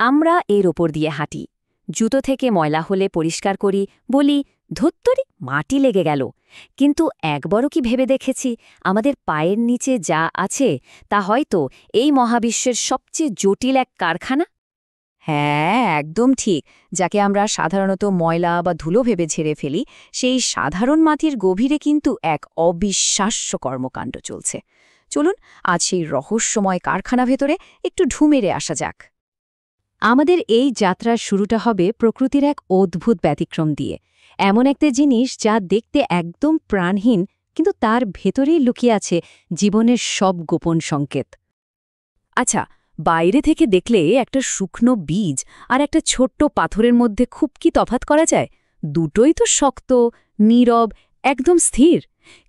আমরা এর ওপর দিয়ে হাঁটি, জুতো থেকে ময়লা হলে পরিষ্কার করি, বলি ধুত্তরি মাটি লেগে গেল। কিন্তু একবারও কি ভেবে দেখেছি আমাদের পায়ের নিচে যা আছে তা হয়তো এই মহাবিশ্বের সবচেয়ে জটিল এক কারখানা? হ্যাঁ, একদম ঠিক। যাকে আমরা সাধারণত ময়লা বা ধুলো ভেবে ঝেড়ে ফেলি, সেই সাধারণ মাটির গভীরে কিন্তু এক অবিশ্বাস্য কর্মকাণ্ড চলছে। চলুন আজ সেই রহস্যময় কারখানা ভেতরে একটু ঢু মেরে আসা যাক। আমাদের এই যাত্রার শুরুটা হবে প্রকৃতির এক অদ্ভুত ব্যতিক্রম দিয়ে, এমন একটা জিনিস যা দেখতে একদম প্রাণহীন, কিন্তু তার ভেতরেই লুকিয়ে আছে জীবনের সব গোপন সংকেত। আচ্ছা, বাইরে থেকে দেখলে একটা শুকনো বীজ আর একটা ছোট্ট পাথরের মধ্যে খুব কি তফাৎ করা যায়? দুটোই তো শক্ত, নীরব, একদম স্থির।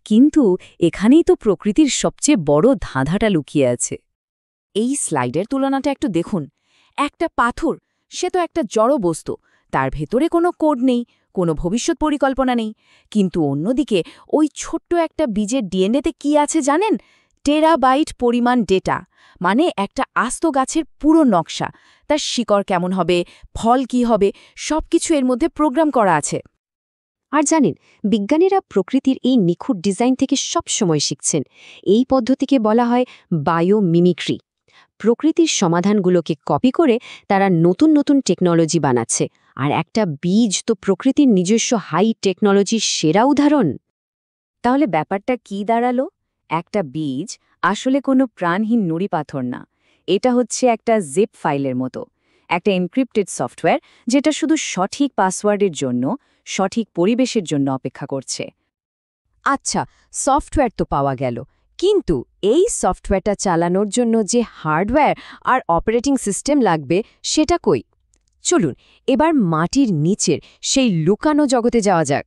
কিন্তু এখানেই তো প্রকৃতির সবচেয়ে বড় ধাঁধাটা লুকিয়ে আছে। এই স্লাইডের তুলনাটা একটু দেখুন। একটা পাথর, সে তো একটা জড় বস্তু, তার ভেতরে কোনো কোড নেই, কোনো ভবিষ্যৎ পরিকল্পনা নেই। কিন্তু অন্যদিকে ওই ছোট্ট একটা বীজের ডিএনএতে কি আছে জানেন? টেরাবাইট পরিমাণ ডেটা, মানে একটা আস্ত গাছের পুরো নকশা। তার শিকড় কেমন হবে, ফল কি হবে, সবকিছু এর মধ্যে প্রোগ্রাম করা আছে। আর জানেন, বিজ্ঞানীরা প্রকৃতির এই নিখুঁত ডিজাইন থেকে সব সময় শিখছেন। এই পদ্ধতিকে বলা হয় বায়োমিমিক্রি। প্রকৃতির সমাধানগুলোকে কপি করে তারা নতুন নতুন টেকনোলজি বানাচ্ছে। আর একটা বীজ তো প্রকৃতির নিজস্ব হাই টেকনোলজির সেরা উদাহরণ। তাহলে ব্যাপারটা কি দাঁড়ালো? একটা বীজ আসলে কোনো প্রাণহীন নুড়ি পাথর না, এটা হচ্ছে একটা জিপ ফাইলের মতো, একটা এনক্রিপ্টেড সফটওয়্যার যেটা শুধু সঠিক পাসওয়ার্ডের জন্য, সঠিক পরিবেশের জন্য অপেক্ষা করছে। আচ্ছা, সফটওয়্যার তো পাওয়া গেল, কিন্তু এই সফটওয়্যারটা চালানোর জন্য যে হার্ডওয়্যার আর অপারেটিং সিস্টেম লাগবে সেটা কই? চলুন এবার মাটির নিচের সেই লুকানো জগতে যাওয়া যাক।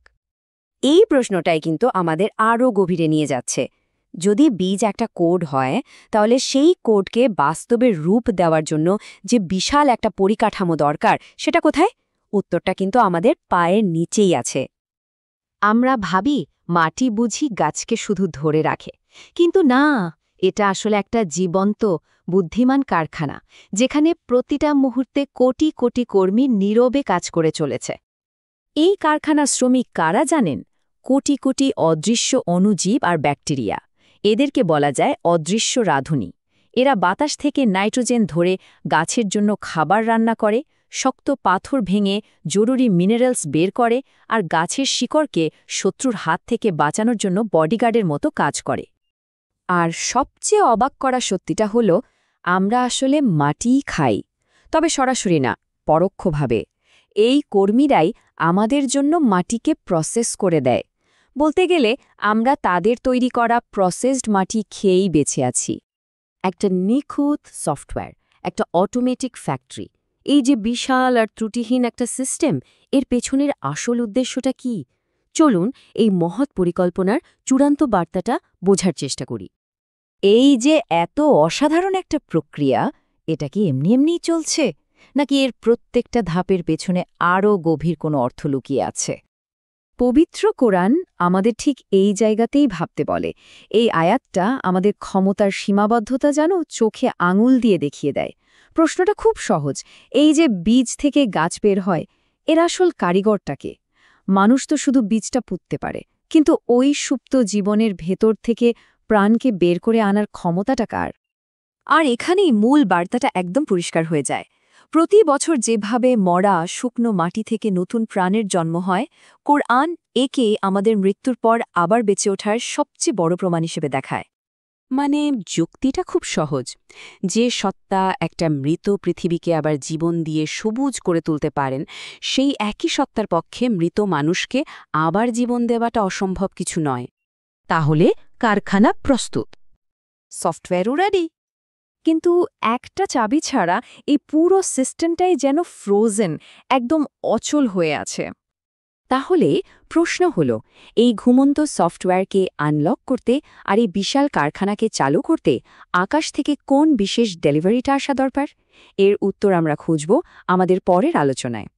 এই প্রশ্নটাই কিন্তু আমাদের আরও গভীরে নিয়ে যাচ্ছে। যদি বীজ একটা কোড হয়, তাহলে সেই কোডকে বাস্তবের রূপ দেওয়ার জন্য যে বিশাল একটা পরিকাঠামো দরকার, সেটা কোথায়? উত্তরটা কিন্তু আমাদের পায়ের নিচেই আছে। আমরা ভাবি মাটি বুঝি গাছকে শুধু ধরে রাখে, কিন্তু না, এটা আসলে একটা জীবন্ত, বুদ্ধিমান কারখানা, যেখানে প্রতিটা মুহূর্তে কোটি কোটি কর্মী নীরবে কাজ করে চলেছে। এই কারখানার শ্রমিক কারা জানেন? কোটি কোটি অদৃশ্য অণুজীব আর ব্যাকটেরিয়া। এদেরকে বলা যায় অদৃশ্য রাঁধুনি। এরা বাতাস থেকে নাইট্রোজেন ধরে গাছের জন্য খাবার রান্না করে, শক্ত পাথর ভেঙে জরুরি মিনারেলস বের করে, আর গাছের শিকড়কে শত্রুর হাত থেকে বাঁচানোর জন্য বডিগার্ডের মতো কাজ করে। আর সবচেয়ে অবাক করা সত্যিটা হলো, আমরা আসলে মাটিই খাই, তবে সরাসরি না, পরোক্ষভাবে। এই কর্মীরাই আমাদের জন্য মাটিকে প্রসেস করে দেয়। বলতে গেলে আমরা তাদের তৈরি করা প্রসেসড মাটি খেয়েই বেঁচে আছি। একটা নিখুঁত সফটওয়্যার, একটা অটোমেটিক ফ্যাক্টরি, এই যে বিশাল আর ত্রুটিহীন একটা সিস্টেম, এর পেছনের আসল উদ্দেশ্যটা কি? চলুন এই মহৎ পরিকল্পনার চূড়ান্ত বার্তাটা বোঝার চেষ্টা করি। এই যে এত অসাধারণ একটা প্রক্রিয়া, এটা কি এমনি এমনিই চলছে, নাকি এর প্রত্যেকটা ধাপের পেছনে আরও গভীর কোনো অর্থ লুকিয়ে আছে? পবিত্র কোরআন আমাদের ঠিক এই জায়গাতেই ভাবতে বলে। এই আয়াতটা আমাদের ক্ষমতার সীমাবদ্ধতা যেন চোখে আঙুল দিয়ে দেখিয়ে দেয়। প্রশ্নটা খুব সহজ, এই যে বীজ থেকে গাছ বের হয়, এর আসল কারিগরটাকে? মানুষ তো শুধু বীজটা পুঁততে পারে, কিন্তু ওই সুপ্ত জীবনের ভেতর থেকে প্রাণকে বের করে আনার ক্ষমতাটা কার? আর এখানেই মূল বার্তাটা একদম পরিষ্কার হয়ে যায়। প্রতি বছর যেভাবে মরা শুকনো মাটি থেকে নতুন প্রাণের জন্ম হয়, কোরআন একে আমাদের মৃত্যুর পর আবার বেঁচে ওঠার সবচেয়ে বড় প্রমাণ হিসেবে দেখায়। মানে যুক্তিটা খুব সহজ। যে সত্তা একটা মৃত পৃথিবীকে আবার জীবন দিয়ে সবুজ করে তুলতে পারেন, সেই একই সত্তার পক্ষে মৃত মানুষকে আবার জীবন দেওয়াটা অসম্ভব কিছু নয়। তাহলে কারখানা প্রস্তুত, সফটওয়্যারও রেডি, কিন্তু একটা চাবি ছাড়া এই পুরো সিস্টেমটাই যেন ফ্রোজেন, একদম অচল হয়ে আছে। তাহলে প্রশ্ন হলো, এই ঘুমন্ত সফটওয়্যারকে আনলক করতে আর এই বিশাল কারখানাকে চালু করতে আকাশ থেকে কোন বিশেষ ডেলিভারিটা আসা দরকার? এর উত্তর আমরা খুঁজব আমাদের পরের আলোচনায়।